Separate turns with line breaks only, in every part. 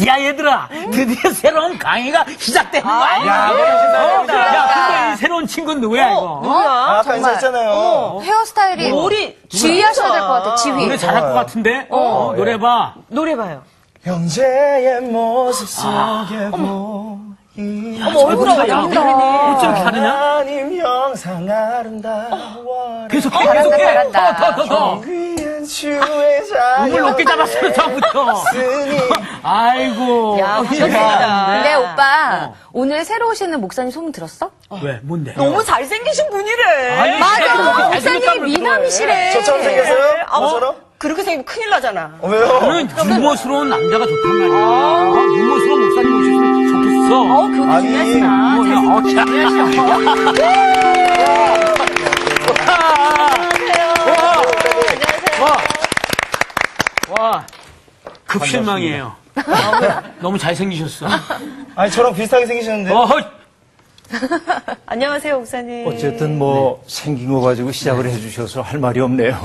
야, 얘들아, 드디어 새로운 강의가 시작되는 거 아니야? 야, 근데 이 새로운 친구는 누구야, 이거?
아까 인사했잖아요.
헤어스타일이
머리
지휘하셔야 될 것 같아, 지휘.
노래 잘할 것 같은데? 노래 봐.
노래 봐요.
형제의 모습 속에 보이.
어머, 얼굴
야,
잘한다.
어쩜 이렇게 다르냐?
하나님 형상 아름다워.
계속해,
잘한다,
계속해.
잘한다.
더.
귀한 주의 자녀.
음을 높게 잡았어, 처음부터. 아이고.
야, 하셨습니다.
근데 오빠, 오늘 새로 오시는 목사님 소문 들었어?
왜, 뭔데?
너무 잘생기신 분이래.
아니,
맞아,
잘생겼다고
목사님이 미남이시래.
저처럼 생겼어요?
아,
저처럼?
그렇게 생기면 큰일 나잖아.
왜요?
나는 유머스러운 남자가 좋단 말이야. 유머스러운 목사님 오셨으면 좋겠어.
그것도
아니,
중요하시나.
와, 급실망이에요. 너무 잘생기셨어.
아니, 저랑 비슷하게 생기셨는데.
안녕하세요, 목사님.
어쨌든 뭐 생긴 거 가지고 시작을 해주셔서 할 말이 없네요.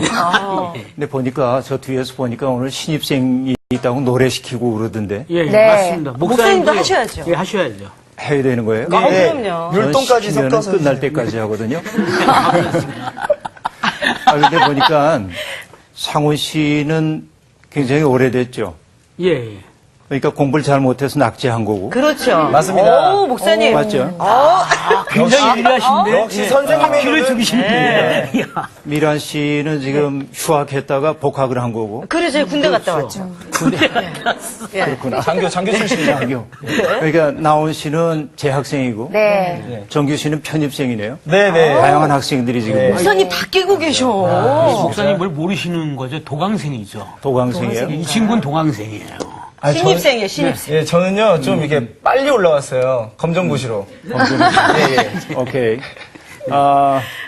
근데 보니까 저 뒤에서 보니까 오늘 신입생이 있다고 노래시키고 그러던데
예,
네.
맞습니다.
목사님도 하셔야죠.
예, 하셔야죠.
해야 되는 거예요?
그럼요.
율동까지
시키면은
섞어서
끝날
해주세요.
때까지 하거든요. 근데 보니까 상훈 씨는 굉장히 오래됐죠.
예, 예.
그러니까 공부를 잘 못해서 낙제한 거고.
그렇죠.
맞습니다.
오, 목사님.
맞죠?
굉장히 예리하신데.
역시 선생님의
귀를
눈은-
죽이시는데. 야.
미란 씨는 지금 휴학했다가 복학을 한 거고.
그래서 군대 갔다 왔죠.
그렇구나.
장교 출신이야.
장교. 그러니까 나온 씨는 재학생이고.
네.
정규 씨는 편입생이네요.
네네.
다양한 학생들이 지금
네.
목사님 다 끼고 계셔.
목사님 뭘 모르시는 거죠? 도강생이죠.
도강생이에요.
이 친구는 동강생이에요.
아니,
신입생이에요, 신입생.
예, 저는요, 좀 이렇게 빨리 올라왔어요. 검정고시로. 예.
오케이.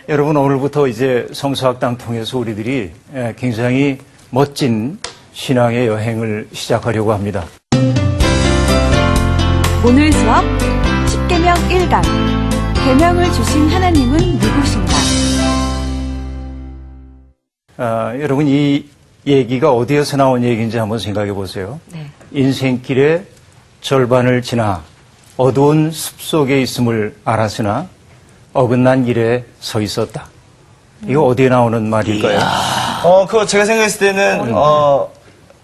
여러분 오늘부터 이제 성수학당 통해서 우리들이 굉장히 멋진 신앙의 여행을 시작하려고 합니다.
오늘 수업 10계명 1강 계명을 주신 하나님은 누구신가?
여러분 이 얘기가 어디에서 나온 얘기인지 한번 생각해 보세요.
네.
인생길의 절반을 지나 어두운 숲속에 있음을 알았으나 어긋난 길에 서 있었다. 이거 어디에 나오는 말일까요?
그거 제가 생각했을 때는,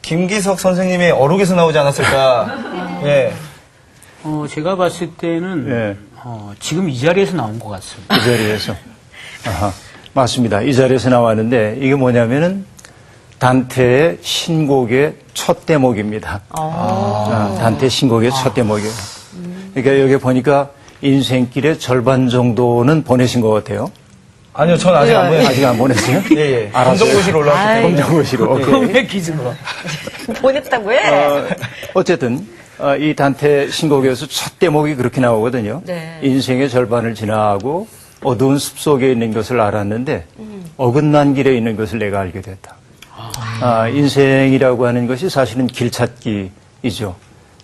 김기석 선생님의 어록에서 나오지 않았을까. 예.
제가 봤을 때는,
예.
지금 이 자리에서 나온 것 같습니다.
이 자리에서. 아하, 맞습니다. 이 자리에서 나왔는데 이게 뭐냐면은 단테의 신곡의 첫 대목입니다. 단테 신곡의 첫 대목이에요. 그러니까 여기 보니까 인생길의 절반 정도는 보내신 것 같아요.
아니요, 전 아직 안 보냈어요.
아직 안 보냈어요?
예, 예.
알았어요.
검정고시로 올라왔기 때문에.
검정고시로. 오케이.
왜 기증을?
보냈다고 해?
어쨌든 이 단테 신곡에서 첫 대목이 그렇게 나오거든요.
네.
인생의 절반을 지나고 어두운 숲속에 있는 것을 알았는데 어긋난 길에 있는 것을 내가 알게 됐다. 인생이라고 하는 것이 사실은 길찾기이죠.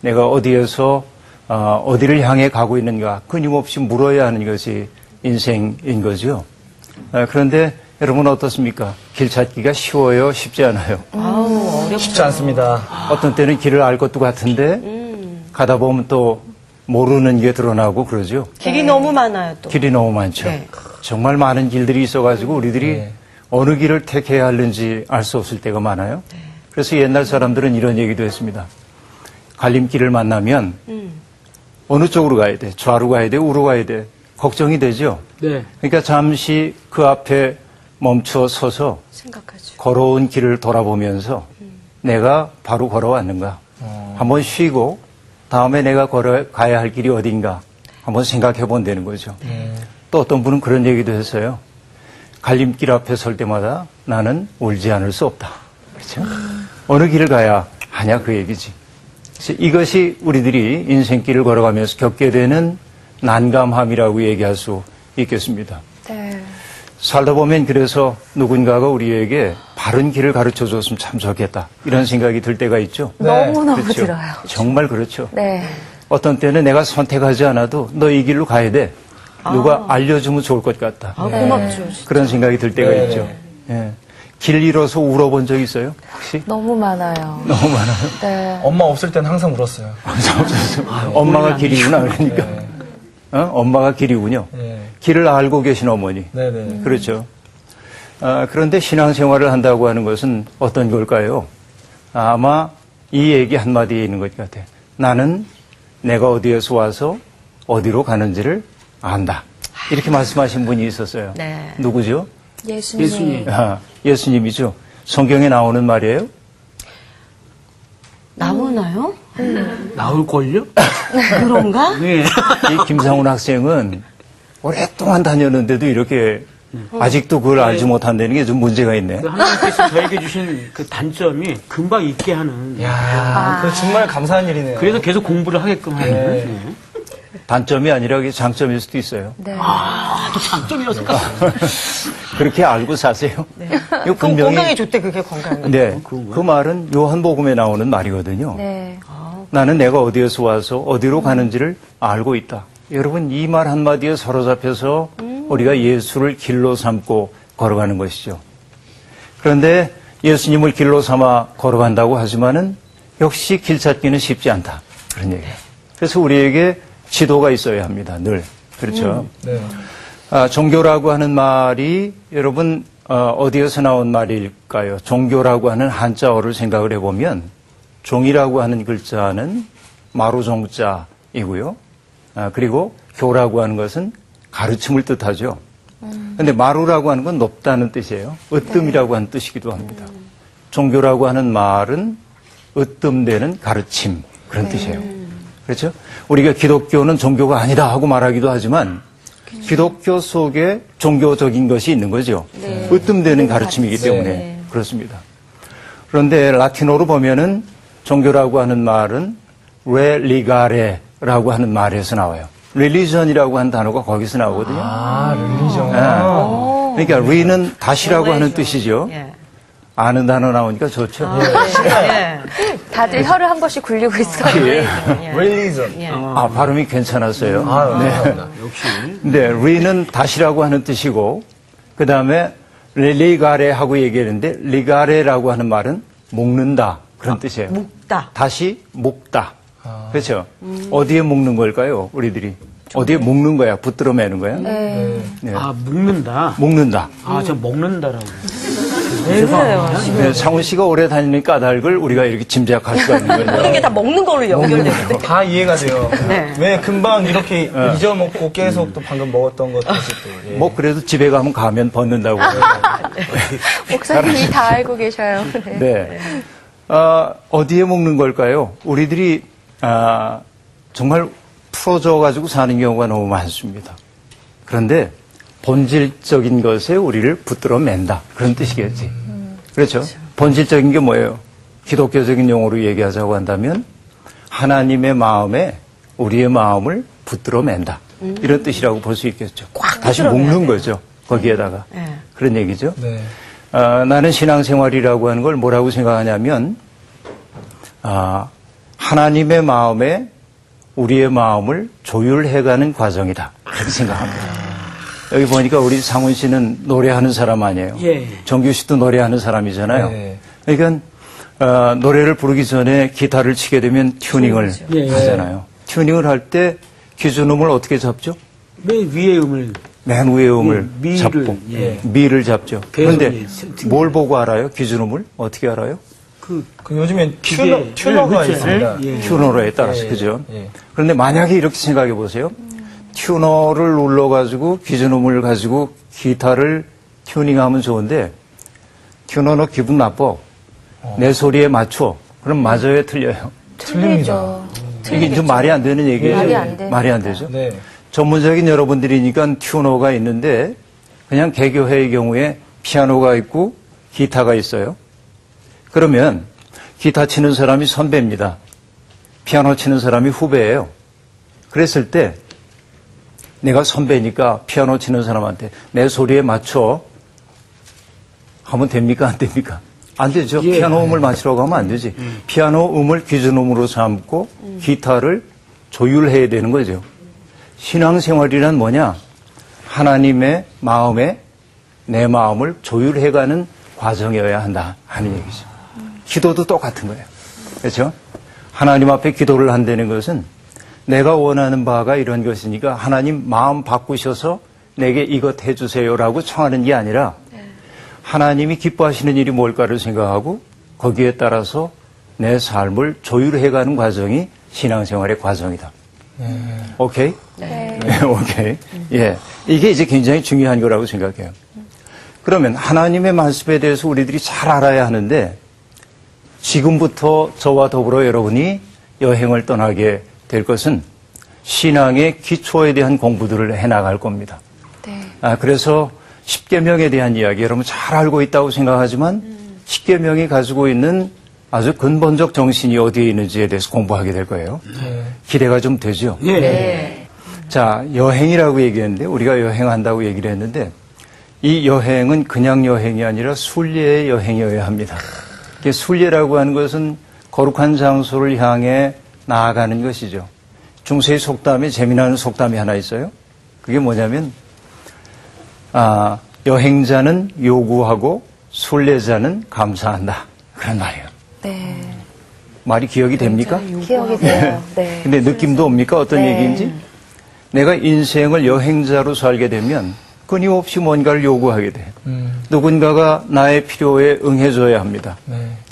내가 어디에서 어디를 향해 가고 있는가 끊임없이 물어야 하는 것이 인생인 거죠. 그런데 여러분 어떻습니까? 길 찾기가 쉬워요? 쉽지 않아요?
쉽지 않습니다.
어떤 때는 길을 알 것도 같은데 가다 보면 또 모르는 게 드러나고 그러죠.
길이 너무 많아요, 또.
길이 너무 많죠.
네.
정말 많은 길들이 있어가지고 우리들이 어느 길을 택해야 하는지 알 수 없을 때가 많아요. 그래서 옛날 사람들은 이런 얘기도 했습니다. 갈림길을 만나면 어느 쪽으로 가야 돼? 좌로 가야 돼? 우로 가야 돼? 걱정이 되죠.
네.
그러니까 잠시 그 앞에 멈춰 서서
생각하죠.
걸어온 길을 돌아보면서 내가 바로 걸어왔는가 한번 쉬고 다음에 내가 걸어가야 할 길이 어딘가 한번 생각해 본다는 거죠. 또 어떤 분은 그런 얘기도 했어요. 갈림길 앞에 설 때마다 나는 울지 않을 수 없다. 그렇죠? 어느 길을 가야 하냐 그 얘기지. 그래서 이것이 우리들이 인생길을 걸어가면서 겪게 되는 난감함이라고 얘기할 수 있겠습니다.
네.
살다 보면 그래서 누군가가 우리에게 바른 길을 가르쳐 줬으면 참 좋겠다. 이런 생각이 들 때가 있죠.
너무너무
그렇죠?
들어요.
정말 그렇죠.
네.
어떤 때는 내가 선택하지 않아도 너 이 길로 가야 돼. 누가 알려주면 좋을 것 같다.
고맙죠.
그런 생각이 들 때가
네.
있죠. 예. 길 잃어서 울어본 적 있어요? 혹시?
너무 많아요.
너무 많아요.
네.
엄마 없을 땐 항상 울었어요.
엄마가 길이구나, 그러니까. 엄마가 길이군요.
네.
길을 알고 계신 어머니.
네네.
그렇죠. 그런데 신앙생활을 한다고 하는 것은 어떤 걸까요? 아마 이 얘기 한마디에 있는 것 같아요. 나는 내가 어디에서 와서 어디로 가는지를 안다. 이렇게 말씀하신 분이 있었어요.
네.
누구죠?
예수님.
예수님이죠. 성경에 나오는 말이에요.
나오나요?
나올걸요?
그런가?
네.
이 김상훈 학생은 오랫동안 다녔는데도 이렇게 아직도 그걸 알지 못한다는 게 좀 문제가 있네.
그 하나님께서 저에게 주신 그 단점이 금방 잊게 하는.
야, 그 정말 감사한 일이네요.
그래서 계속 공부를 하게끔 하는.
네.
네.
단점이 아니라 그게 장점일 수도 있어요.
네.
또 장점이었을까?
그렇게 알고 사세요. 이거
그럼
분명히
건강에 좋대, 그게 건강에.
네, 그 말은 요한복음에 나오는 말이거든요.
네.
나는 내가 어디에서 와서 어디로 가는지를 알고 있다. 여러분 이 말 한마디에 사로잡혀서 우리가 예수를 길로 삼고 걸어가는 것이죠. 그런데 예수님을 길로 삼아 걸어간다고 하지만은 역시 길 찾기는 쉽지 않다. 그런 얘기예요. 그래서 우리에게 지도가 있어야 합니다. 늘. 그렇죠.
네.
종교라고 하는 말이 여러분 어디에서 나온 말일까요? 종교라고 하는 한자어를 생각을 해보면 종이라고 하는 글자는 마루종자이고요. 그리고 교라고 하는 것은 가르침을 뜻하죠. 그런데 마루라고 하는 건 높다는 뜻이에요. 으뜸이라고 하는 뜻이기도 합니다. 종교라고 하는 말은 으뜸되는 가르침 그런 뜻이에요. 그렇죠? 우리가 기독교는 종교가 아니다 하고 말하기도 하지만 기독교 속에 종교적인 것이 있는 거죠. 으뜸되는 가르침이기 때문에 그렇습니다. 그런데 라틴어로 보면은 종교라고 하는 말은 레리가레라고 하는 말에서 나와요. 릴리전이라고 하는 단어가 거기서 나오거든요.
릴리전.
그러니까 리는 다시라고 하는 뜻이죠.
예.
아는 단어 나오니까 좋죠.
예.
다들 혀를 한 번씩 굴리고 있어요.
릴리전.
예.
발음이 괜찮았어요.
역시.
네, 리는 다시라고 하는 뜻이고, 그 다음에 리가레 하고 얘기했는데, 리가레라고 하는 말은 묶는다. 그런 뜻이에요.
묵다.
다시 묶다. 그렇죠? 어디에 묶는 걸까요, 우리들이? 어디에 묶는 거야? 붙들어 매는 거야?
네.
네.
아, 묶는다.
묶는다.
아, 저 먹는다라고.
왜 그래요?
네, 상훈 씨가 오래 다니는 까닭을 우리가 이렇게 짐작할 수가 있는 거죠.
모든 게 다 먹는 걸로 연결되는데.
다 이해가 돼요.
네.
왜 금방 이렇게 잊어먹고 계속 또 방금 먹었던 것 다시 또. 예.
뭐, 그래도 집에 가면 벗는다고.
목사님이 다 알고 계셔요. 네.
네. 어디에 묶는 걸까요? 우리들이, 정말 풀어져 가지고 사는 경우가 너무 많습니다. 그런데 본질적인 것에 우리를 붙들어 맨다. 그런 뜻이겠지. 그렇죠? 본질적인 게 뭐예요? 기독교적인 용어로 얘기하자고 한다면 하나님의 마음에 우리의 마음을 붙들어 맨다. 이런 뜻이라고 볼 수 있겠죠. 다시 묶는 거죠. 거기에다가.
네.
그런 얘기죠.
네.
나는 신앙생활이라고 하는 걸 뭐라고 생각하냐면 하나님의 마음에 우리의 마음을 조율해가는 과정이다. 그렇게 생각합니다. 여기 보니까 우리 상훈 씨는 노래하는 사람 아니에요.
예.
정규 씨도 노래하는 사람이잖아요.
네.
그러니까 노래를 부르기 전에 기타를 치게 되면 튜닝을
예.
하잖아요. 튜닝을 할 때 기준음을 어떻게 잡죠?
맨 위에 음을.
맨 위의 음을
예, 미를,
잡고
예.
미를 잡죠.
배음이
그런데
세팅.
뭘 보고 알아요? 기준음을 어떻게 알아요?
그 요즘엔
기계,
튜너가
그렇죠.
있습니다.
예.
튜너에 따라서
예,
그죠?
예.
그런데 만약에 이렇게 생각해 보세요. 튜너를 눌러가지고 기준음을 가지고 기타를 튜닝하면 좋은데 튜너 너 기분 나빠. 내 소리에 맞춰. 그럼 맞아요, 틀려요.
틀리죠.
이게 좀 말이 안 되는 얘기예요.
말이 안 되니까.
말이 안 되죠.
네.
전문적인 여러분들이니까 튜너가 있는데 그냥 개교회의 경우에 피아노가 있고 기타가 있어요. 그러면 기타 치는 사람이 선배입니다. 피아노 치는 사람이 후배예요. 그랬을 때 내가 선배니까 피아노 치는 사람한테 내 소리에 맞춰 하면 됩니까? 안 됩니까? 안 되죠.
예.
피아노 음을 맞추라고 하면 안 되지. 피아노 음을 기준음으로 삼고 기타를 조율해야 되는 거죠. 신앙생활이란 뭐냐? 하나님의 마음에 내 마음을 조율해가는 과정이어야 한다 하는 얘기죠. 기도도 똑같은 거예요. 그렇죠? 하나님 앞에 기도를 한다는 것은 내가 원하는 바가 이런 것이니까 하나님 마음 바꾸셔서 내게 이것 해주세요라고 청하는 게 아니라 하나님이 기뻐하시는 일이 뭘까를 생각하고 거기에 따라서 내 삶을 조율해가는 과정이 신앙생활의 과정이다. 오케이?
네.
네, 오케이. 예. 이게 이제 굉장히 중요한 거라고 생각해요. 그러면 하나님의 말씀에 대해서 우리들이 잘 알아야 하는데 지금부터 저와 더불어 여러분이 여행을 떠나게 될 것은 신앙의 기초에 대한 공부들을 해나갈 겁니다.
네.
그래서 십계명에 대한 이야기 여러분 잘 알고 있다고 생각하지만 십계명이 가지고 있는 아주 근본적 정신이 어디에 있는지에 대해서 공부하게 될 거예요. 기대가 좀 되죠?
네.
자, 여행이라고 얘기했는데 우리가 여행한다고 얘기를 했는데 이 여행은 그냥 여행이 아니라 순례의 여행이어야 합니다. 순례라고 하는 것은 거룩한 장소를 향해 나아가는 것이죠. 중세의 속담에 재미나는 속담이 하나 있어요. 그게 뭐냐면 여행자는 요구하고 순례자는 감사한다. 그런 말이에요.
네.
말이 기억이 됩니까?
기억이 돼요. 네.
근데 느낌도 옵니까? 어떤
네.
얘기인지? 내가 인생을 여행자로 살게 되면 끊임없이 뭔가를 요구하게 돼. 누군가가 나의 필요에 응해줘야 합니다.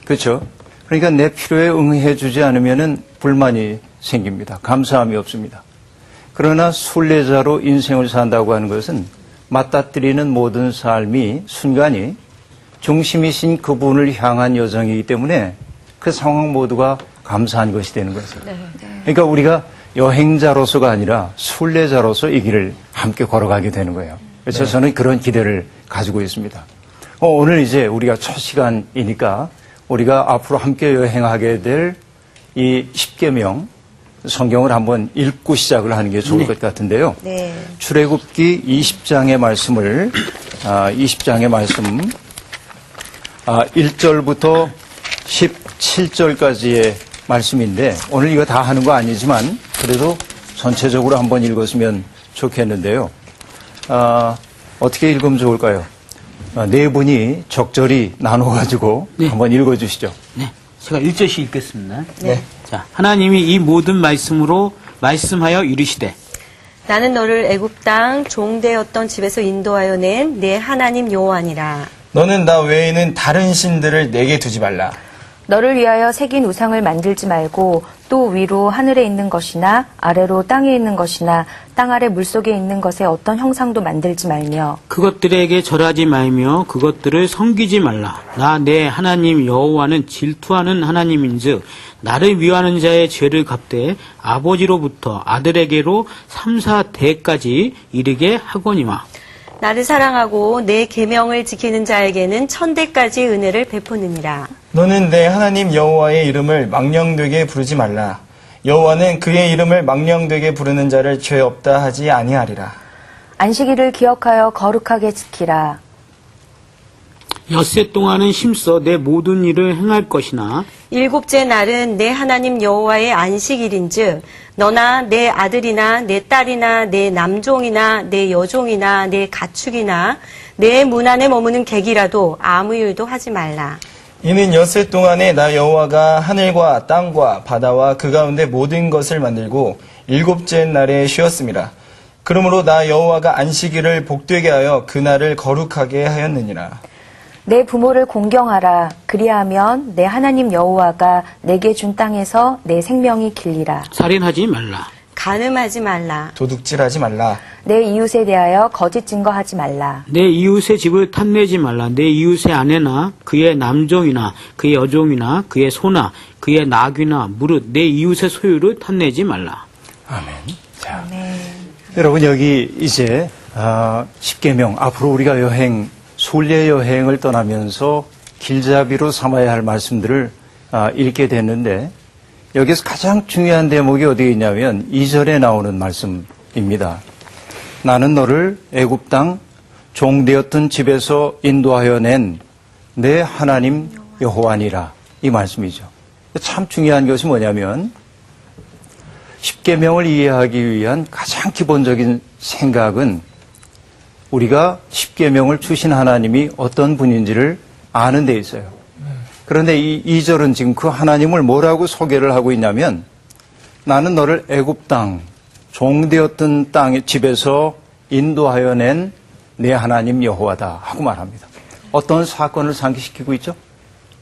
그렇죠? 그러니까 내 필요에 응해주지 않으면 불만이 생깁니다. 감사함이 없습니다. 그러나 순례자로 인생을 산다고 하는 것은 맞닥뜨리는 모든 삶이 순간이 중심이신 그분을 향한 여정이기 때문에 그 상황 모두가 감사한 것이 되는 거죠. 그러니까 우리가 여행자로서가 아니라 순례자로서 이 길을 함께 걸어가게 되는 거예요. 그래서 저는 그런 기대를 가지고 있습니다. 오늘 이제 우리가 첫 시간이니까 우리가 앞으로 함께 여행하게 될 이 십계명 성경을 한번 읽고 시작을 하는 게 좋을 것 같은데요.
네.
출애굽기 20장의 말씀을 20장의 말씀 1절부터 17절까지의 말씀인데 오늘 이거 다 하는 거 아니지만 그래도 전체적으로 한번 읽었으면 좋겠는데요. 어떻게 읽으면 좋을까요? 네 분이 적절히 나눠가지고
네.
한번 읽어주시죠.
네. 제가 1절씩 읽겠습니다.
네.
자, 하나님이 이 모든 말씀으로 말씀하여 이르시되
나는 너를 애굽 땅 종되었던 집에서 인도하여 낸 내 하나님 여호와니라.
너는 나 외에는 다른 신들을 내게 두지 말라.
너를 위하여 새긴 우상을 만들지 말고 또 위로 하늘에 있는 것이나 아래로 땅에 있는 것이나 땅 아래 물속에 있는 것에 어떤 형상도 만들지 말며
그것들에게 절하지 말며 그것들을 섬기지 말라. 나 내 하나님 여호와는 질투하는 하나님인즉 나를 위하는 자의 죄를 갚되 아버지로부터 아들에게로 3, 4대까지 이르게 하거니와.
나를 사랑하고 내 계명을 지키는 자에게는 1000대까지 은혜를 베푸느니라.
너는 내 하나님 여호와의 이름을 망령되게 부르지 말라. 여호와는 그의 이름을 망령되게 부르는 자를 죄 없다 하지 아니하리라.
안식일을 기억하여 거룩하게 지키라.
엿새 동안은 힘써 내 모든 일을 행할 것이나
일곱째 날은 내 하나님 여호와의 안식일인즉 너나 내 아들이나 내 딸이나 내 남종이나 내 여종이나 내 가축이나 내 문 안에 머무는 객이라도 아무 일도 하지 말라.
이는 엿새 동안에 나 여호와가 하늘과 땅과 바다와 그 가운데 모든 것을 만들고 일곱째 날에 쉬었음이라. 그러므로 나 여호와가 안식일을 복되게 하여 그 날을 거룩하게 하였느니라.
내 부모를 공경하라. 그리하면 내 하나님 여호와가 내게 준 땅에서 내 생명이 길리라.
살인하지 말라.
간음하지 말라.
도둑질하지 말라.
내 이웃에 대하여 거짓 증거하지 말라.
내 이웃의 집을 탐내지 말라. 내 이웃의 아내나 그의 남종이나 그의 여종이나 그의 소나 그의 나귀나 무릇 내 이웃의 소유를 탐내지 말라.
아멘. 자, 여러분 여기 이제 십계명 앞으로 우리가 순례 여행을 떠나면서 길잡이로 삼아야 할 말씀들을 읽게 됐는데 여기서 가장 중요한 대목이 어디에 있냐면 2절에 나오는 말씀입니다. 나는 너를 애굽 땅 종되었던 집에서 인도하여 낸 내 하나님 여호와니라 이 말씀이죠. 참 중요한 것이 뭐냐면 십계명을 이해하기 위한 가장 기본적인 생각은 우리가 십계명을 주신 하나님이 어떤 분인지를 아는 데 있어요. 그런데 이 2절은 지금 그 하나님을 뭐라고 소개를 하고 있냐면 나는 너를 애굽 땅, 종되었던 땅의 집에서 인도하여 낸 내 하나님 여호와다 하고 말합니다. 어떤 사건을 상기시키고 있죠?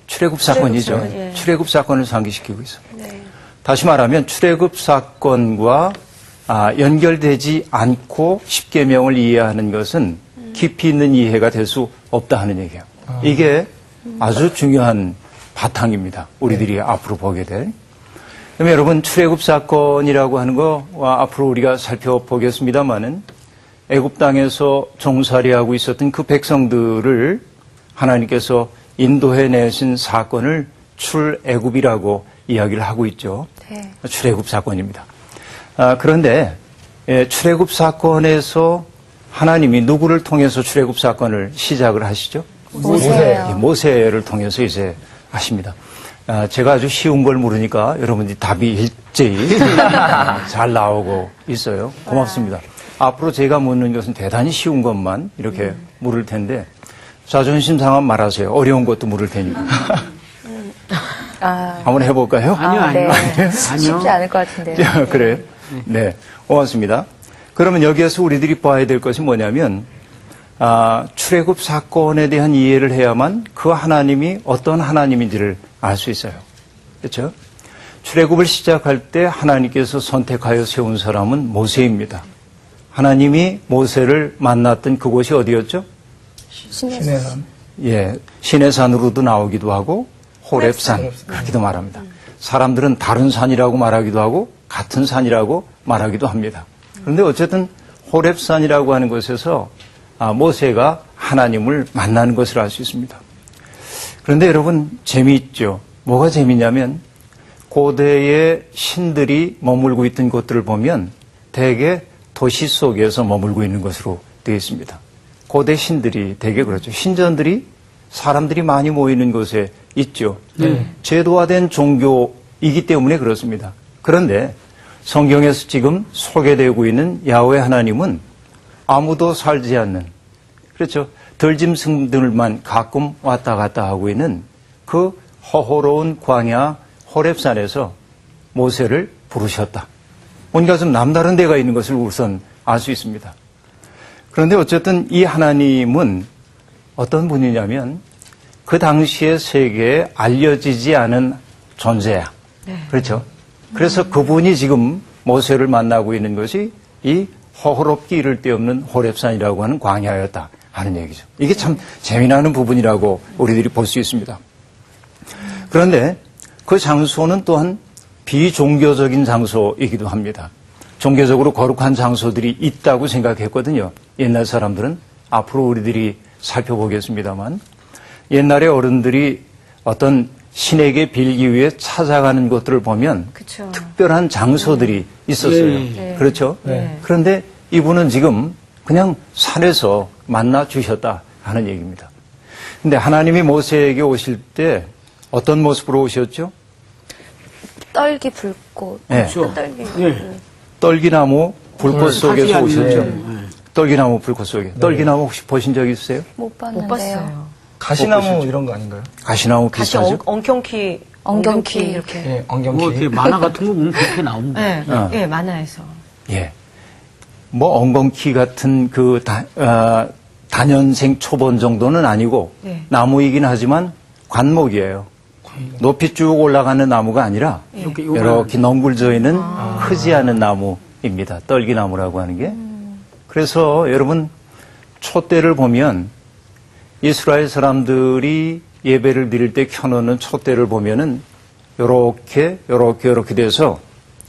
출애굽 사건이죠.
출애굽 사건, 예.
출애굽 사건을 상기시키고 있어요.
네.
다시 말하면 출애굽 사건과 연결되지 않고 십계명을 이해하는 것은 깊이 있는 이해가 될 수 없다 하는 얘기예요. 이게 아주 중요한 바탕입니다. 우리들이 앞으로 보게 될. 그럼 여러분 출애굽 사건이라고 하는 거와 앞으로 우리가 살펴보겠습니다마는 애굽 땅에서 종살이하고 있었던 그 백성들을 하나님께서 인도해 내신 사건을 출애굽이라고 이야기를 하고 있죠.
네.
출애굽 사건입니다. 그런데 출애굽 사건에서 하나님이 누구를 통해서 출애굽 사건을 시작을 하시죠?
모세예요.
모세를 통해서 이제 하십니다. 제가 아주 쉬운 걸 물으니까 여러분들이 답이 일제히 잘 나오고 있어요. 고맙습니다. 앞으로 제가 묻는 것은 대단히 쉬운 것만 이렇게 물을 텐데 자존심 상하면 말하세요. 어려운 것도 물을 테니까. 한번 해볼까요?
아니요.
쉽지 않을 것 같은데요.
그래요? 네. 고맙습니다. 그러면 여기에서 우리들이 봐야 될 것이 뭐냐면 출애굽 사건에 대한 이해를 해야만 그 하나님이 어떤 하나님인지를 알 수 있어요. 그렇죠? 출애굽을 시작할 때 하나님께서 선택하여 세운 사람은 모세입니다. 하나님이 모세를 만났던 그곳이 어디였죠?
시내산.
예, 시내산으로도 나오기도 하고 호렙산 그렇게도 말합니다. 사람들은 다른 산이라고 말하기도 하고 같은 산이라고 말하기도 합니다. 그런데 어쨌든 호렙산이라고 하는 곳에서 모세가 하나님을 만나는 것을 알 수 있습니다. 그런데 여러분 재미있죠. 뭐가 재미냐면 고대의 신들이 머물고 있던 곳들을 보면 대개 도시 속에서 머물고 있는 것으로 되어 있습니다. 고대 신들이 대개 그렇죠. 신전들이 사람들이 많이 모이는 곳에 있죠. 제도화된 종교이기 때문에 그렇습니다. 그런데 성경에서 지금 소개되고 있는 야훼 하나님은 아무도 살지 않는, 그렇죠. 들짐승들만 가끔 왔다 갔다 하고 있는 그 허허로운 광야 호렙산에서 모세를 부르셨다. 뭔가 좀 남다른 데가 있는 것을 우선 알 수 있습니다. 그런데 어쨌든 이 하나님은 어떤 분이냐면 그 당시의 세계에 알려지지 않은 존재야. 그렇죠? 그래서 그분이 지금 모세를 만나고 있는 것이 이 허허롭기 이를 데 없는 호렙산이라고 하는 광야였다 하는 얘기죠. 이게 참 재미나는 부분이라고 우리들이 볼 수 있습니다. 그런데 그 장소는 또한 비종교적인 장소이기도 합니다. 종교적으로 거룩한 장소들이 있다고 생각했거든요. 옛날 사람들은. 앞으로 우리들이 살펴보겠습니다만 옛날에 어른들이 어떤 신에게 빌기 위해 찾아가는 것들을 보면
그쵸.
특별한 장소들이 있었어요.
네.
그렇죠?
네.
그런데 이분은 지금 그냥 산에서 만나 주셨다 하는 얘기입니다. 근데 하나님이 모세에게 오실 때 어떤 모습으로 오셨죠?
떨기 불꽃.
네.
그렇죠.
떨기.
예.
떨기나무 불꽃 속에서
사진
오셨죠.
아니에요?
떨기나무 불꽃 속에. 떨기나무 혹시 보신 적 있으세요?
못 봤는데요.
못 봤어요.
가시나무 이런 거 아닌가요?
가시나무
다시
비슷하죠?
엉경키.
엉경키.
이렇게.
예,
뭐
엉경키.
이렇게 만화 같은 거 보면 그렇게 나옵니다.
네. 예, 만화에서.
예. 뭐 엉겅키 같은 그 단연생 초본 정도는 아니고
네.
나무이긴 하지만 관목이에요. 높이 쭉 올라가는 나무가 아니라
이렇게
이렇게 넝굴져 있는 크지 않은 나무입니다. 떨기나무라고 하는 게. 그래서 여러분 촛대를 보면 이스라엘 사람들이 예배를 드릴 때 켜놓는 촛대를 보면은 요렇게 돼서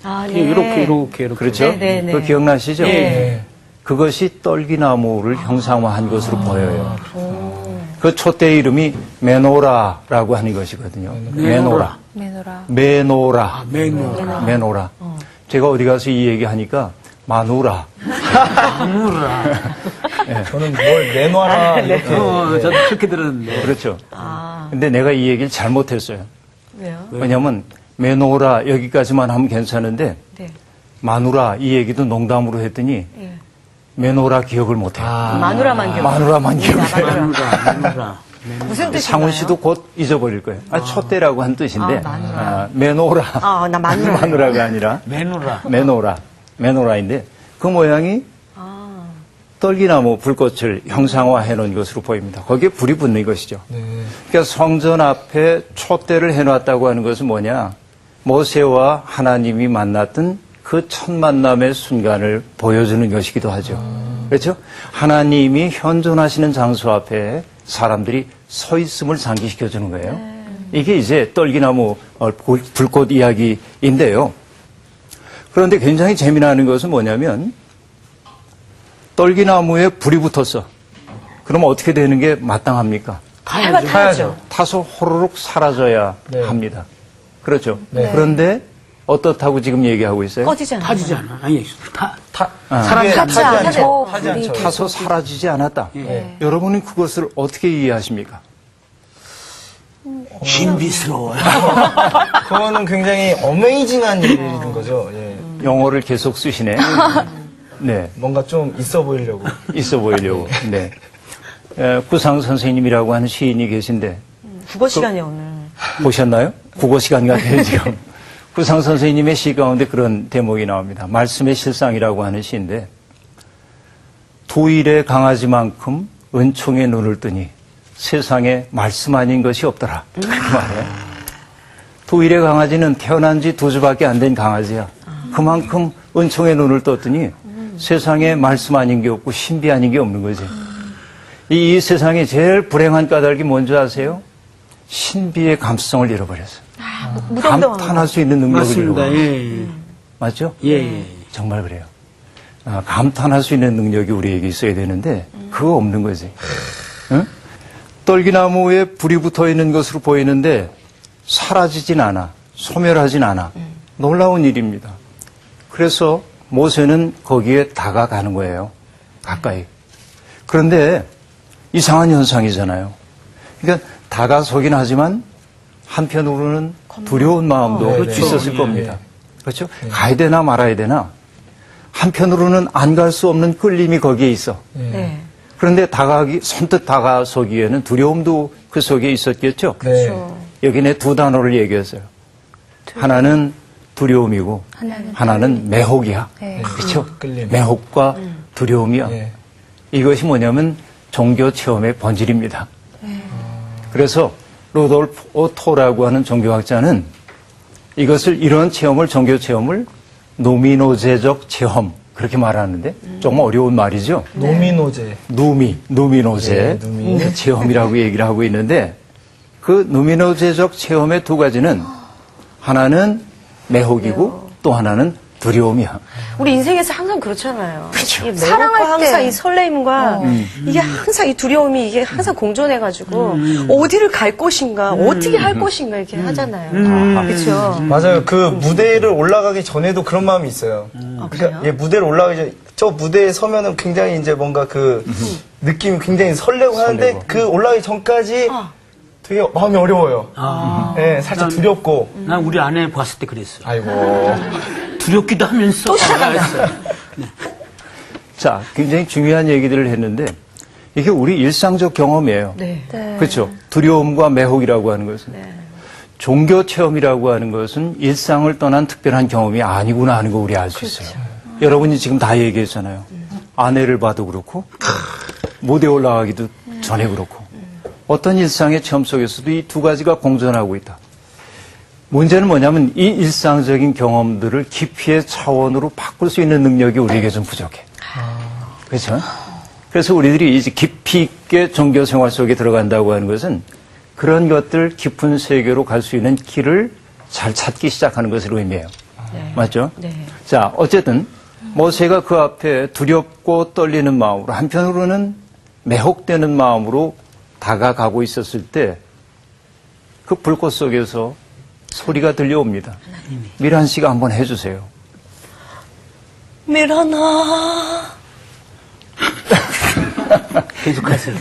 아,
예, 이렇게.
그렇죠?
네, 네.
그거 기억나시죠?
네.
그것이 떨기나무를 형상화한 것으로 보여요. 그 촛대 이름이 메노라라고 하는 것이거든요. 메노라.
메노라.
메노라.
메노라.
메노라. 제가 어디 가서 이 얘기 하니까 마누라.
저는 뭘 내놔라 이렇게.
저도 그렇게 들었는데.
그렇죠.
아,
근데 내가 이 얘기를 잘못했어요.
왜요?
왜냐면 메노라 여기까지만 하면 괜찮은데
네.
마누라 이 얘기도 농담으로 했더니
예.
메노라 기억을 못해요.
마누라만 기억.
마누라만 기억해요.
메노라.
무슨 뜻인가요?
상훈 씨도 곧 잊어버릴 거예요. 촛대라고 한 뜻인데, 메노라.
나 마누라.
마누라가 아니라, 메노라인데, 그 모양이 떨기나무 불꽃을 형상화해 놓은 것으로 보입니다. 거기에 불이 붙는 것이죠. 그러니까 성전 앞에 촛대를 해놨다고 하는 것은 뭐냐? 모세와 하나님이 만났던 그 첫 만남의 순간을 보여주는 것이기도 하죠. 그렇죠? 하나님이 현존하시는 장소 앞에 사람들이 서 있음을 상기시켜 주는 거예요. 이게 이제 떨기나무 불꽃 이야기인데요. 그런데 굉장히 재미나는 것은 뭐냐면 떨기나무에 불이 붙었어. 그럼 어떻게 되는 게 마땅합니까?
타야죠.
타서 호로록 사라져야 합니다. 그렇죠. 그런데 어떻다고 지금 얘기하고 있어요?
꺼지지 않아요.
타지지 않아. 아니,
타지 않죠. 타지
불이
않죠.
타서 사라지지 않았다. 여러분은 그것을 어떻게 이해하십니까?
신비스러워요.
그거는 굉장히 어메이징한 일인 거죠. 예.
영어를 계속 쓰시네. 네.
뭔가 좀 있어 보이려고.
있어 보이려고. 네. 구상 선생님이라고 하는 시인이 계신데
국어 시간이야, 오늘.
보셨나요? 국어 시간 같아요, 지금. 구상 선생님의 시 가운데 그런 대목이 나옵니다. 말씀의 실상이라고 하는 시인데 두 일의 강아지만큼 은총의 눈을 뜨니 세상에 말씀 아닌 것이 없더라. 그렇게 말해요. 두 일의 강아지는 태어난 지 2주밖에 안 된 강아지야. 그만큼 은총의 눈을 떴더니 세상에 말씀 아닌 게 없고 신비 아닌 게 없는 거지. 이 세상에 제일 불행한 까닭이 뭔지 아세요? 신비의 감수성을 잃어버렸어. 감탄할 수 있는 능력을
맞습니다.
잃어버렸어. 맞죠?
예.
정말 그래요. 감탄할 수 있는 능력이 우리에게 있어야 되는데 그거 없는 거지. 응? 떨기나무에 불이 붙어 있는 것으로 보이는데 사라지진 않아. 소멸하진 않아. 놀라운 일입니다. 그래서 모세는 거기에 다가가는 거예요. 가까이. 그런데 이상한 현상이잖아요. 그러니까 다가서긴 하지만 한편으로는 두려운 마음도 있었을 겁니다. 그렇죠? 가야 되나 말아야 되나? 한편으로는 안 갈 수 없는 끌림이 거기에 있어.
네.
그런데 선뜻 다가서기에는 두려움도 그 속에 있었겠죠?
네.
여기 내 두 단어를 얘기했어요. 하나는 두려움이고 하나는 매혹이야. 그렇죠?
끌림.
매혹과 두려움이야.
네.
이것이 뭐냐면 종교 체험의 본질입니다. 그래서 루돌프 오토라고 하는 종교학자는 이런 체험을 종교 체험을 노미노제적 체험 그렇게 말하는데 조금 어려운 말이죠.
노미노제.
누미노제
네, 누미.
체험이라고 얘기를 하고 있는데 그 누미노제적 체험의 두 가지는 하나는 매혹이고 또 하나는 두려움이야.
우리 인생에서 항상 그렇잖아요.
그렇죠.
이 매력과
사랑할
항상
때.
이 설레임과 이게 항상 이 두려움이 이게 항상 공존해가지고 어디를 갈 것인가, 어떻게 할 것인가 이렇게 하잖아요. 그렇죠.
맞아요. 그 무대를 올라가기 전에도 그런 마음이 있어요.
그래요?
예, 무대를 올라가기 전에 저 무대에 서면은 굉장히 이제 뭔가 그 느낌이 굉장히 설레고 하는데
설레고.
그 올라가기 전까지 되게 마음이 어려워요. 예, 살짝 두렵고.
난 우리 아내 봤을 때 그랬어.
아이고.
두렵기도 하면서. 또 시작한다.
자, 굉장히 중요한 얘기들을 했는데 이게 우리 일상적 경험이에요.
네.
그렇죠. 두려움과 매혹이라고 하는 것은. 종교 체험이라고 하는 것은 일상을 떠난 특별한 경험이 아니구나 하는 거 우리 알 수 있어요. 여러분이 지금 다 얘기했잖아요. 아내를 봐도 그렇고 무대에 올라가기도 전에 그렇고 어떤 일상의 체험 속에서도 이 두 가지가 공존하고 있다. 문제는 뭐냐면 이 일상적인 경험들을 깊이의 차원으로 바꿀 수 있는 능력이 우리에게 좀 부족해. 그렇죠? 그래서 우리들이 이제 깊이 있게 종교 생활 속에 들어간다고 하는 것은 그런 것들 깊은 세계로 갈 수 있는 길을 잘 찾기 시작하는 것을 의미해요. 맞죠?
네.
자, 어쨌든 모세가 그 앞에 두렵고 떨리는 마음으로 한편으로는 매혹되는 마음으로 다가가고 있었을 때 그 불꽃 속에서 소리가 들려옵니다. 미란 씨가 한번 해주세요.
미란아.
계속하세요.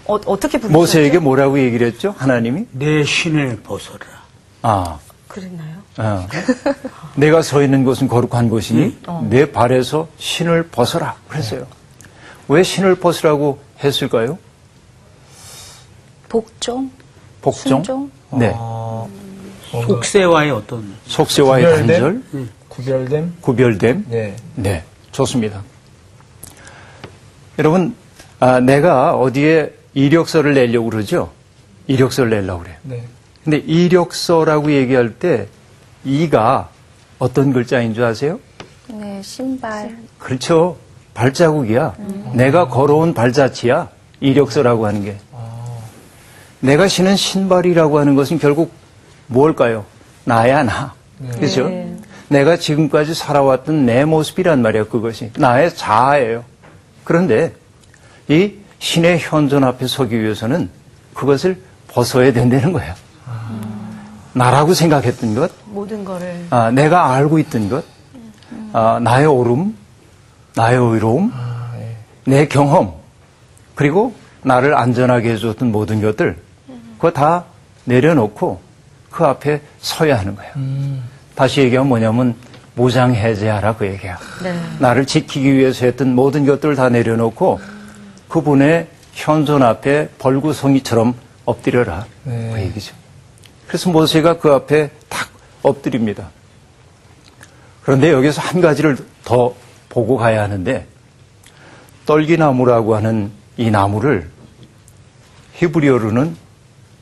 어떻게 부르셨죠?
모세에게 뭐라고 얘기를 했죠? 하나님이?
내 신을 벗어라.
아,
그랬나요?
내가 서 있는 곳은 거룩한 곳이니 내 발에서 신을 벗어라. 그랬어요. 왜 신을 벗으라고 했을까요?
복종?
복종?
순종?
네.
속세와의 어떤
속세와의
구별됨?
단절,
구별됨?
구별됨.
네.
네, 좋습니다. 여러분, 내가 어디에 이력서를 내려고 그러죠? 이력서를 내려고 그래요.
네.
근데 이력서라고 얘기할 때 이가 어떤 글자인 줄 아세요?
네, 신발.
그렇죠. 발자국이야. 내가 걸어온 발자취야. 이력서라고 하는 게. 내가 신은 신발이라고 하는 것은 결국 뭘까요? 나야, 나. 그렇죠? 내가 지금까지 살아왔던 내 모습이란 말이야, 그것이. 나의 자아예요. 그런데 이 신의 현존 앞에 서기 위해서는 그것을 벗어야 된다는 거예요. 나라고 생각했던 것,
모든 거를.
내가 알고 있던 것, 나의 옳음, 나의 의로움, 내 경험, 그리고 나를 안전하게 해줬던 모든 것들, 그거 다 내려놓고 그 앞에 서야 하는 거예요. 다시 얘기하면 뭐냐면 무장해제하라 그 얘기야.
네.
나를 지키기 위해서 했던 모든 것들을 다 내려놓고 그분의 현존 앞에 벌구성이처럼 엎드려라. 그 얘기죠. 그래서 모세가 그 앞에 탁 엎드립니다. 그런데 여기서 한 가지를 더 보고 가야 하는데 떨기나무라고 하는 이 나무를 히브리어로는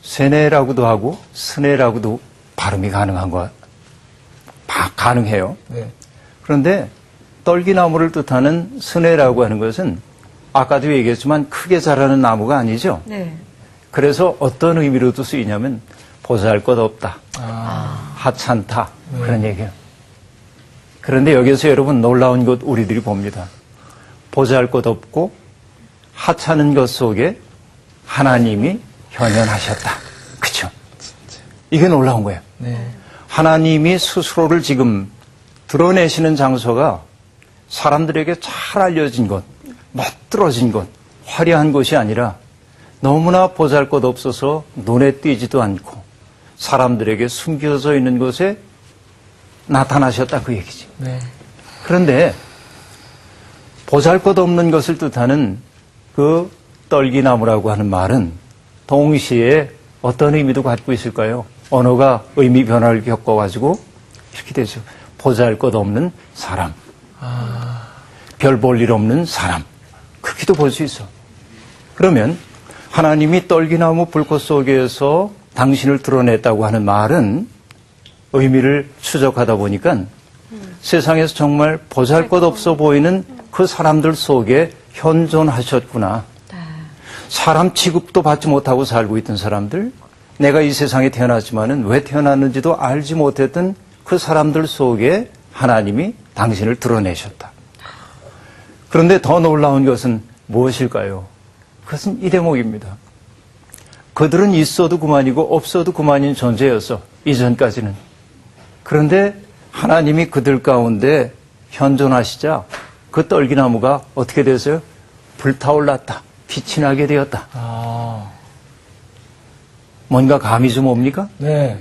세네라고도 하고 스네라고도 발음이 가능해요.
네.
그런데 떨기나무를 뜻하는 스네라고 하는 것은 아까도 얘기했지만 크게 자라는 나무가 아니죠.
네.
그래서 어떤 의미로도 쓰이냐면 보잘것없다, 하찮다 그런 얘기예요. 그런데 여기서 여러분 놀라운 것 우리들이 봅니다. 보잘것없고 하찮은 것 속에 하나님이 현현하셨다. 그렇죠? 이게 놀라운 거예요.
네.
하나님이 스스로를 지금 드러내시는 장소가 사람들에게 잘 알려진 것, 멋들어진 것, 화려한 것이 아니라 너무나 보잘것없어서 눈에 띄지도 않고 사람들에게 숨겨져 있는 곳에 나타나셨다 그 얘기지.
네.
그런데 보잘것없는 것을 뜻하는 그 떨기나무라고 하는 말은 동시에 어떤 의미도 갖고 있을까요? 언어가 의미 변화를 겪어가지고 이렇게 되죠. 보잘것없는 사람, 별 볼 일 없는 사람, 그렇게도 볼 수 있어. 그러면 하나님이 떨기나무 불꽃 속에서 당신을 드러냈다고 하는 말은 의미를 추적하다 보니까 세상에서 정말 보잘것없어 보이는 그 사람들 속에 현존하셨구나. 사람 취급도 받지 못하고 살고 있던 사람들, 내가 이 세상에 태어났지만은 왜 태어났는지도 알지 못했던 그 사람들 속에 하나님이 당신을 드러내셨다. 그런데 더 놀라운 것은 무엇일까요? 그것은 이 대목입니다. 그들은 있어도 그만이고 없어도 그만인 존재였어. 이전까지는. 그런데 하나님이 그들 가운데 현존하시자 그 떨기나무가 어떻게 됐어요? 불타올랐다. 빛이 나게 되었다. 뭔가 감이 좀 옵니까?
네.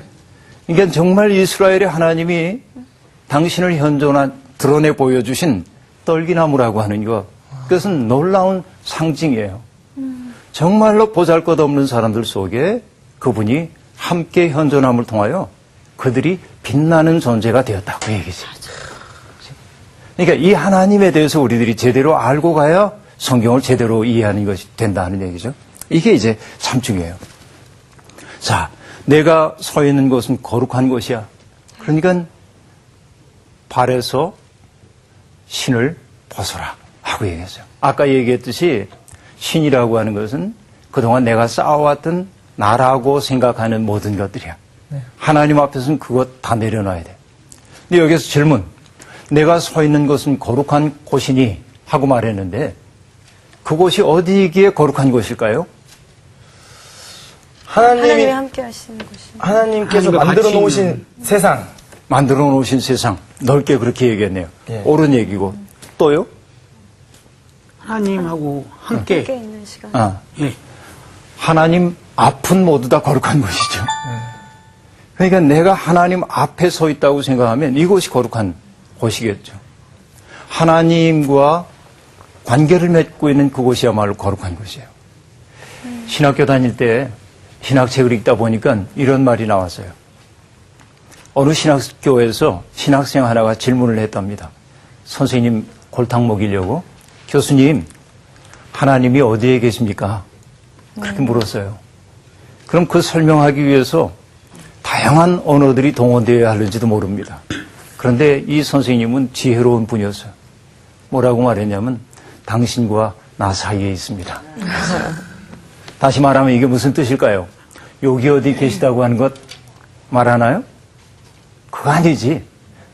그러니까 정말 이스라엘의 하나님이 당신을 드러내 보여주신 떨기나무라고 하는 것, 그것은 놀라운 상징이에요. 정말로 보잘것없는 사람들 속에 그분이 함께 현존함을 통하여 그들이 빛나는 존재가 되었다. 그 얘기죠. 그러니까 이 하나님에 대해서 우리들이 제대로 알고 가야 성경을 제대로 이해하는 것이 된다는 얘기죠. 이게 이제 참 중요해요. 자, 내가 서 있는 곳은 거룩한 곳이야. 그러니까 발에서 신을 벗어라 하고 얘기했어요. 아까 얘기했듯이 신이라고 하는 것은 그동안 내가 쌓아왔던 나라고 생각하는 모든 것들이야. 하나님 앞에서는 그것 다 내려놔야 돼. 근데 여기서 질문. 내가 서 있는 곳은 거룩한 곳이니 하고 말했는데 그곳이 어디기에 거룩한 곳일까요?
하나님이 함께 하시는 곳이.
하나님께서
하나님과
만들어
같이
놓으신 세상.
만들어 놓으신 세상. 넓게 그렇게 얘기했네요.
예.
옳은 얘기고. 또요?
하나님하고 함께
함께 있는 시간.
예.
하나님 앞은 모두 다 거룩한 곳이죠. 그러니까 내가 하나님 앞에 서 있다고 생각하면 이곳이 거룩한 곳이겠죠. 하나님과 관계를 맺고 있는 그곳이야말로 거룩한 곳이에요. 신학교 다닐 때 신학책을 읽다 보니까 이런 말이 나왔어요. 어느 신학교에서 신학생 하나가 질문을 했답니다. 선생님 골탕 먹이려고 교수님 하나님이 어디에 계십니까? 그렇게 물었어요. 그럼 그 설명하기 위해서 다양한 언어들이 동원되어야 하는지도 모릅니다. 그런데 이 선생님은 지혜로운 분이었어요. 뭐라고 말했냐면 당신과 나 사이에 있습니다. 다시 말하면 이게 무슨 뜻일까요? 여기 어디 계시다고 하는 것 말하나요? 그거 아니지.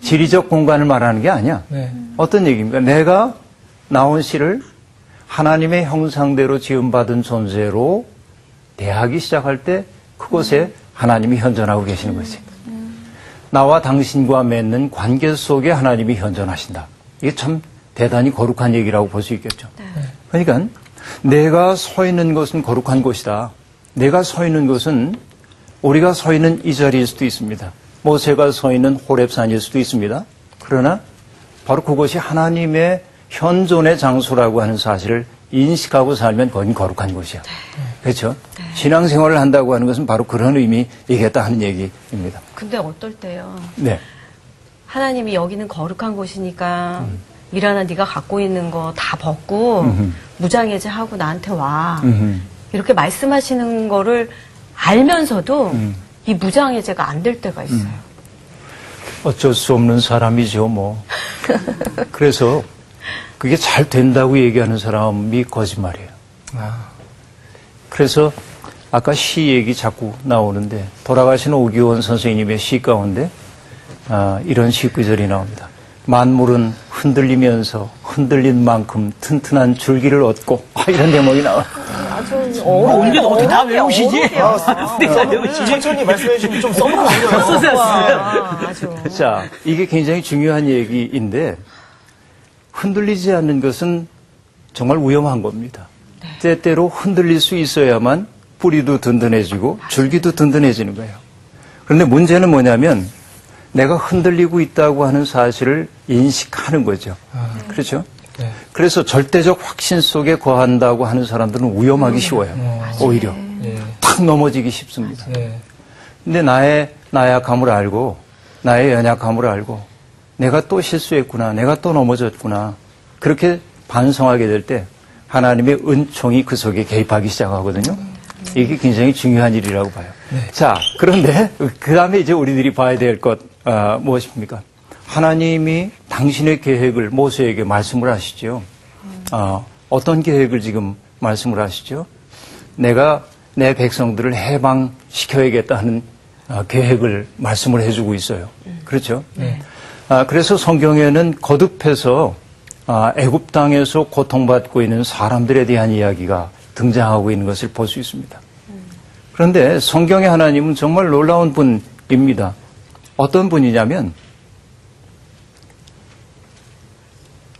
지리적 공간을 말하는 게 아니야.
네.
어떤 얘기입니까? 내가 나온 씨를 하나님의 형상대로 지음받은 존재로 대하기 시작할 때 그곳에 하나님이 현존하고 계시는 거지. 나와 당신과 맺는 관계 속에 하나님이 현존하신다. 이게 참 대단히 거룩한 얘기라고 볼 수 있겠죠. 그러니까 내가 서 있는 곳은 거룩한 곳이다. 내가 서 있는 곳은 우리가 서 있는 이 자리일 수도 있습니다. 모세가 서 있는 호렙산일 수도 있습니다. 그러나 바로 그것이 하나님의 현존의 장소라고 하는 사실을 인식하고 살면 거긴 거룩한 곳이야. 그렇죠? 신앙생활을 한다고 하는 것은 바로 그런 의미이겠다 하는 얘기입니다.
근데 어떨 때요.
네.
하나님이 여기는 거룩한 곳이니까 미란아 네가 갖고 있는 거 다 벗고 무장해제하고 나한테 와. 이렇게 말씀하시는 거를 알면서도 이 무장해제가 안 될 때가 있어요.
어쩔 수 없는 사람이죠, 뭐. 그래서 그게 잘 된다고 얘기하는 사람이 거짓말이에요. 그래서 아까 시 얘기 자꾸 나오는데 돌아가신 오기원 선생님의 시 가운데 이런 시 구절이 나옵니다. 만물은 흔들리면서 흔들린 만큼 튼튼한 줄기를 얻고 이런 대목이 나와요.
언제 어떻게 다 외우시지?
천천히 말씀해 주시면 좀 써먹어요.
아주.
자, 이게 굉장히 중요한 얘기인데 흔들리지 않는 것은 정말 위험한 겁니다. 때때로 흔들릴 수 있어야만 뿌리도 든든해지고 줄기도 든든해지는 거예요. 그런데 문제는 뭐냐면 내가 흔들리고 있다고 하는 사실을 인식하는 거죠. 그렇죠?
네.
그래서 절대적 확신 속에 거한다고 하는 사람들은 위험하기 쉬워요. 오히려. 탁 넘어지기 쉽습니다.
네.
근데 나의 나약함을 알고 나의 연약함을 알고 내가 또 실수했구나. 내가 또 넘어졌구나. 그렇게 반성하게 될 때 하나님의 은총이 그 속에 개입하기 시작하거든요. 이게 굉장히 중요한 일이라고 봐요. 자, 그런데 그 다음에 이제 우리들이 봐야 될 것 무엇입니까? 하나님이 당신의 계획을 모세에게 말씀을 하시죠. 어떤 계획을 지금 말씀을 하시죠? 내가 내 백성들을 해방시켜야겠다 하는 계획을 말씀을 해주고 있어요. 그렇죠? 그래서 성경에는 거듭해서 애굽 땅에서 고통받고 있는 사람들에 대한 이야기가 등장하고 있는 것을 볼 수 있습니다. 그런데 성경의 하나님은 정말 놀라운 분입니다. 어떤 분이냐면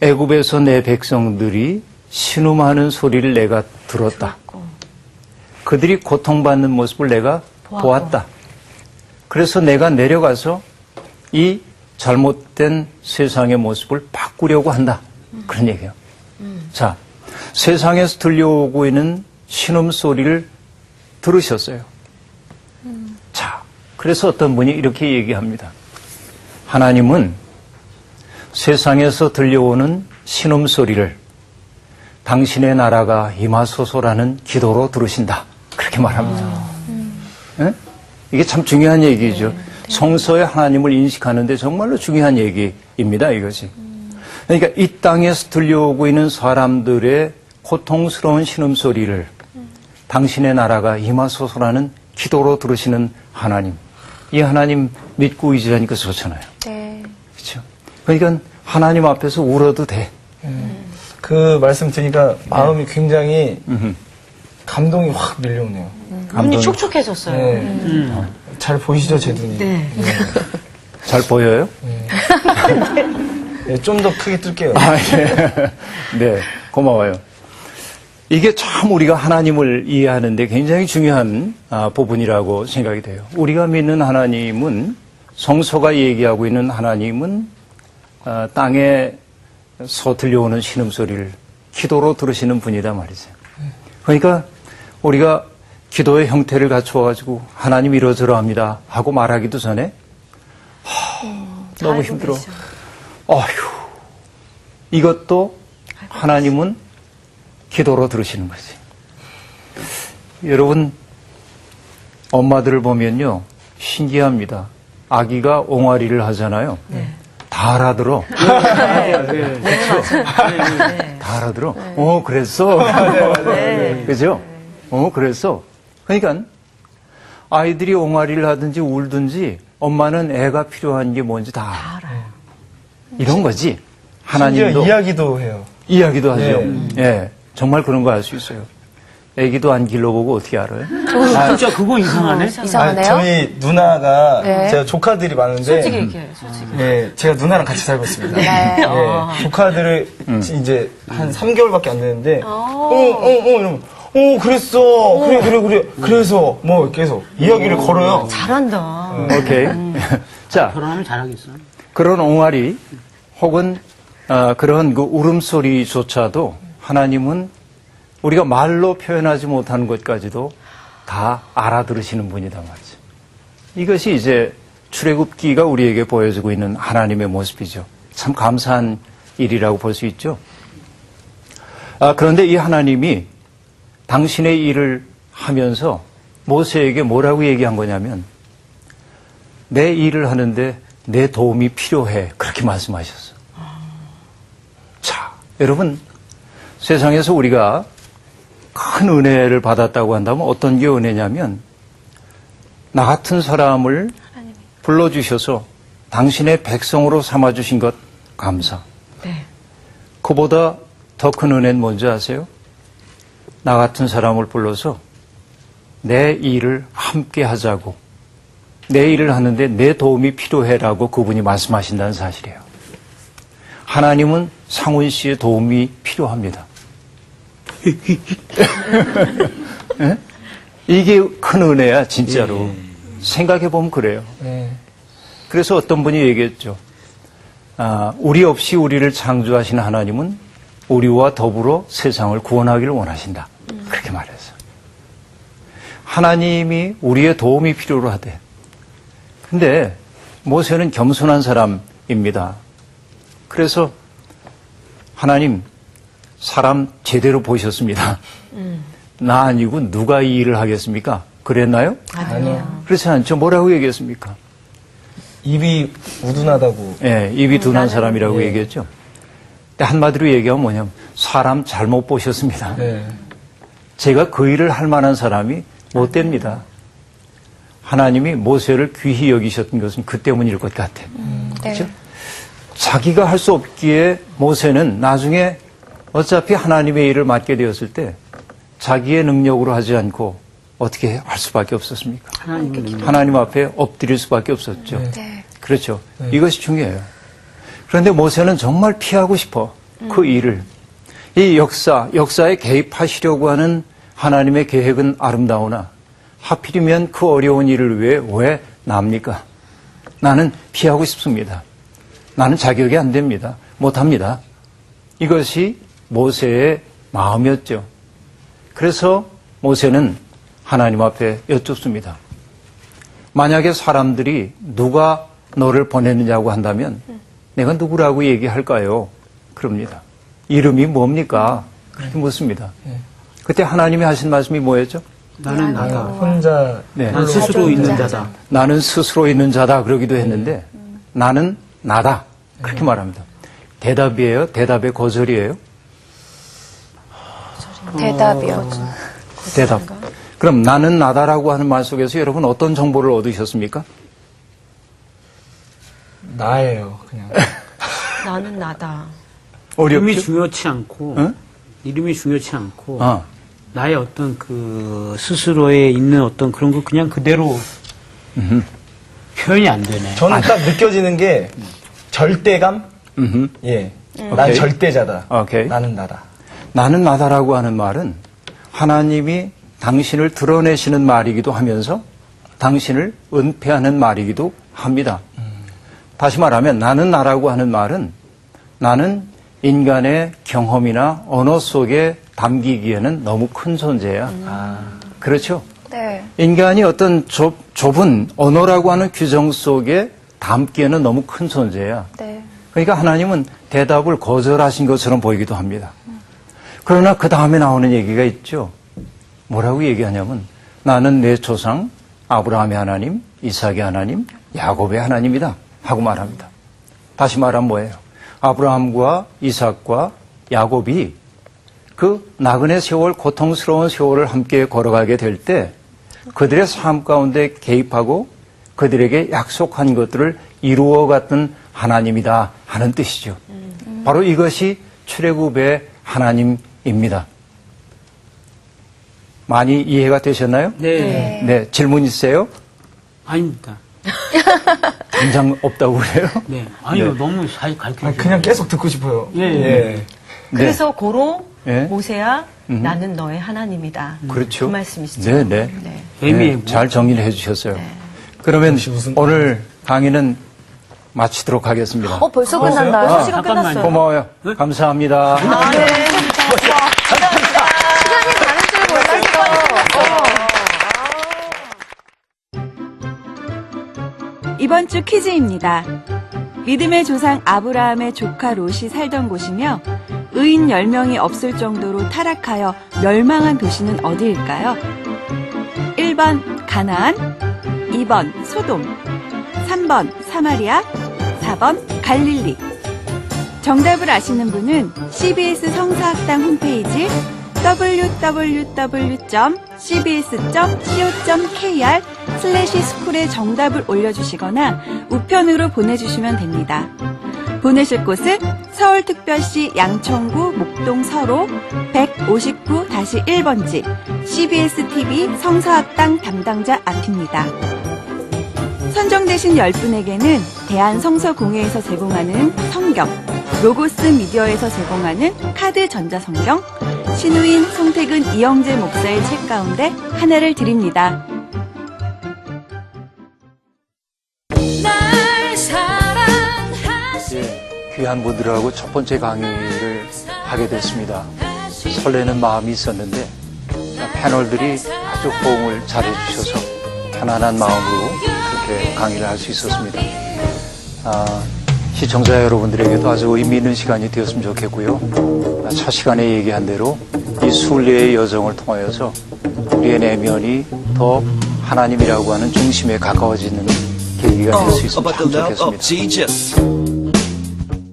애굽에서 내 백성들이 신음하는 소리를 내가 들었다. 그들이 고통받는 모습을 내가 보았다. 그래서 내가 내려가서 이 잘못된 세상의 모습을 바꾸려고 한다. 그런 얘기예요. 자, 세상에서 들려오고 있는 신음소리를 들으셨어요. 자, 그래서 어떤 분이 이렇게 얘기합니다. 하나님은 세상에서 들려오는 신음소리를 당신의 나라가 임하소서라는 기도로 들으신다. 그렇게 말합니다. 네? 이게 참 중요한 얘기죠. 성서의 하나님을 인식하는데 정말로 중요한 얘기입니다. 이것이. 그러니까 이 땅에서 들려오고 있는 사람들의 고통스러운 신음소리를 당신의 나라가 임하소서라는 기도로 들으시는 하나님. 이 하나님 믿고 의지하니까 좋잖아요.
네.
그렇죠? 그러니까 하나님 앞에서 울어도 돼.
그 말씀 드니까 마음이 굉장히 감동이 확 밀려오네요.
눈이 촉촉해졌어요.
네. 잘 보이시죠, 제 눈이?
네.
잘 보여요?
네, 좀 더 크게 뜰게요.
네, 고마워요. 이게 참 우리가 하나님을 이해하는데 굉장히 중요한 부분이라고 생각이 돼요. 우리가 믿는 하나님은, 성서가 얘기하고 있는 하나님은 땅에서 들려오는 신음소리를 기도로 들으시는 분이다 말이죠. 그러니까 우리가 기도의 형태를 갖추어가지고 하나님 이러저러 합니다 하고 말하기도 전에 너무 힘들어. 어휴, 이것도 하나님은 기도로 들으시는 거지. 여러분, 엄마들을 보면요, 신기합니다. 아기가 옹알이를 하잖아요. 다 알아들어. 다 알아들어. 그랬어. 그죠? 그랬어. 그러니까 아이들이 옹알이를 하든지 울든지 엄마는 애가 필요한 게 뭔지 다 알아요. 이런 거지. 하나님도
심지어 이야기도 해요.
이야기도 하죠. 예, 정말 그런 거 알 수 있어요. 애기도 안 길러보고 어떻게 알아요?
진짜 그거 이상하네.
이상하네요.
저희 누나가
네.
제가 조카들이 많은데
솔직히 얘기해요, 솔직히.
예, 제가 누나랑 같이 살고 있습니다.
네.
예, 조카들을 이제 한 3개월밖에 안 됐는데 이러면 그랬어. 그래. 그래서 뭐 계속 이야기를 걸어요.
잘한다.
오케이. 자,
결혼하면 잘하겠어.
그런 옹알이 혹은 그런 그 울음소리조차도 하나님은 우리가 말로 표현하지 못하는 것까지도 다 알아들으시는 분이다 말이죠. 이것이 이제 출애굽기가 우리에게 보여주고 있는 하나님의 모습이죠. 참 감사한 일이라고 볼 수 있죠. 그런데 이 하나님이 당신의 일을 하면서 모세에게 뭐라고 얘기한 거냐면 내 일을 하는데 내 도움이 필요해. 그렇게 말씀하셨어. 자, 여러분, 세상에서 우리가 큰 은혜를 받았다고 한다면 어떤 게 은혜냐면 나 같은 사람을 불러주셔서 당신의 백성으로 삼아주신 것 감사.
네.
그보다 더 큰 은혜는 뭔지 아세요? 나 같은 사람을 불러서 내 일을 함께 하자고 내 일을 하는데 내 도움이 필요해라고 그분이 말씀하신다는 사실이에요. 하나님은 상훈 씨의 도움이 필요합니다. 네? 이게 큰 은혜야, 진짜로. 생각해보면 그래요.
네.
그래서 어떤 분이 얘기했죠. 우리 없이 우리를 창조하신 하나님은 우리와 더불어 세상을 구원하기를 원하신다. 그렇게 말했어요. 하나님이 우리의 도움이 필요로 하대. 근데 모세는 겸손한 사람입니다. 그래서 하나님, 사람 제대로 보셨습니다. 나 아니고 누가 이 일을 하겠습니까? 그랬나요?
아니요.
그렇지 않죠. 뭐라고 얘기했습니까?
입이 우둔하다고.
예, 입이 둔한 사람이라고 얘기했죠. 근데 한마디로 얘기하면 뭐냐면 사람 잘못 보셨습니다.
네.
제가 그 일을 할 만한 사람이 못 됩니다. 하나님이 모세를 귀히 여기셨던 것은 그 때문일 것 같아요. 그렇죠? 자기가 할 수 없기에 모세는 나중에 어차피 하나님의 일을 맡게 되었을 때 자기의 능력으로 하지 않고 어떻게 할 수밖에 없었습니까? 하나님 앞에 엎드릴 수밖에 없었죠.
네.
그렇죠. 이것이 중요해요. 그런데 모세는 정말 피하고 싶어. 그 일을. 이 역사에 개입하시려고 하는 하나님의 계획은 아름다우나 하필이면 그 어려운 일을 위해 왜 납니까? 나는 피하고 싶습니다. 나는 자격이 안 됩니다. 못합니다. 이것이 모세의 마음이었죠. 그래서 모세는 하나님 앞에 여쭙습니다. 만약에 사람들이 누가 너를 보냈느냐고 한다면 내가 누구라고 얘기할까요? 그럽니다. 이름이 뭡니까? 그렇게 묻습니다. 그때 하나님이 하신 말씀이 뭐였죠?
나는 나다.
혼자
네.
난 스스로 있는 자다.
나는 스스로 있는 자다 그러기도 했는데 나는 나다 그렇게 말합니다. 대답이에요? 대답의 거절이에요?
대답이요.
대답. 그럼 나는 나다라고 하는 말 속에서 여러분 어떤 정보를 얻으셨습니까?
나예요, 그냥.
나는 나다.
이름이
어렵죠?
중요치 않고
응?
이름이 중요치 않고
어.
나의 어떤 그 스스로에 있는 어떤 그런 거 그냥 그대로 표현이 안 되네.
저는 딱 느껴지는 게 절대감?
음흠.
예. 난
오케이.
절대자다.
오케이.
나는 나다.
나는 나다라고 하는 말은 하나님이 당신을 드러내시는 말이기도 하면서 당신을 은폐하는 말이기도 합니다. 다시 말하면 나는 나라고 하는 말은 나는 인간의 경험이나 언어 속에 담기기에는 너무 큰 존재야. 그렇죠?
네.
인간이 어떤 좁은 언어라고 하는 규정 속에 담기에는 너무 큰 존재야.
네.
그러니까 하나님은 대답을 거절하신 것처럼 보이기도 합니다. 그러나 그 다음에 나오는 얘기가 있죠. 뭐라고 얘기하냐면 나는 내 조상 아브라함의 하나님, 이삭의 하나님, 야곱의 하나님이다 하고 말합니다. 다시 말하면 뭐예요? 아브라함과 이삭과 야곱이 그 나그네 세월, 고통스러운 세월을 함께 걸어가게 될 때 그들의 삶 가운데 개입하고 그들에게 약속한 것들을 이루어갔던 하나님이다 하는 뜻이죠. 바로 이것이 출애굽의 하나님입니다. 많이 이해가 되셨나요?
네.
네. 질문 있으세요?
아닙니다.
당장 없다고 그래요?
네. 아니요,
네.
너무 잘 가르쳐 주세요.
그냥 계속 듣고 싶어요.
예, 예.
그래서 고로
네.
모세야 나는 너의 하나님이다.
그렇죠.
그 말씀이시죠.
네, 네.
네.
의미의
네, 잘 정리를 해주셨어요. 그러면 오늘 강의는 마치도록 하겠습니다.
벌써 끝났나요?
벌써 시간
잠깐만요.
끝났어요.
고마워요. 감사합니다.
시간이 가는 줄 몰랐어.
이번 주 퀴즈입니다. 믿음의 조상 아브라함의 조카 롯이 살던 곳이며 의인 10명이 없을 정도로 타락하여 멸망한 도시는 어디일까요? 1번 가나안, 2번 소돔, 3번 사마리아, 4번 갈릴리. 정답을 아시는 분은 CBS 성서학당 홈페이지 www.cbs.co.kr/s쿨에 정답을 올려주시거나 우편으로 보내주시면 됩니다. 보내실 곳은 서울특별시 양천구 목동서로 159-1번지 CBS-TV 성서학당 담당자 앞입니다. 선정되신 10분에게는 대한성서공회에서 제공하는 성경, 로고스 미디어에서 제공하는 카드 전자성경, 신우인, 송태근, 이영재 목사의 책 가운데 하나를 드립니다.
귀한 분들하고 첫 번째 강의를 하게 됐습니다. 설레는 마음이 있었는데 패널들이 아주 호응을 잘해주셔서 편안한 마음으로 그렇게 강의를 할 수 있었습니다. 시청자 여러분들에게도 아주 의미 있는 시간이 되었으면 좋겠고요. 첫 시간에 얘기한 대로 이 순례의 여정을 통하여서 우리의 내면이 더 하나님이라고 하는 중심에 가까워지는 계기가 될 수 있으면 참 좋겠습니다.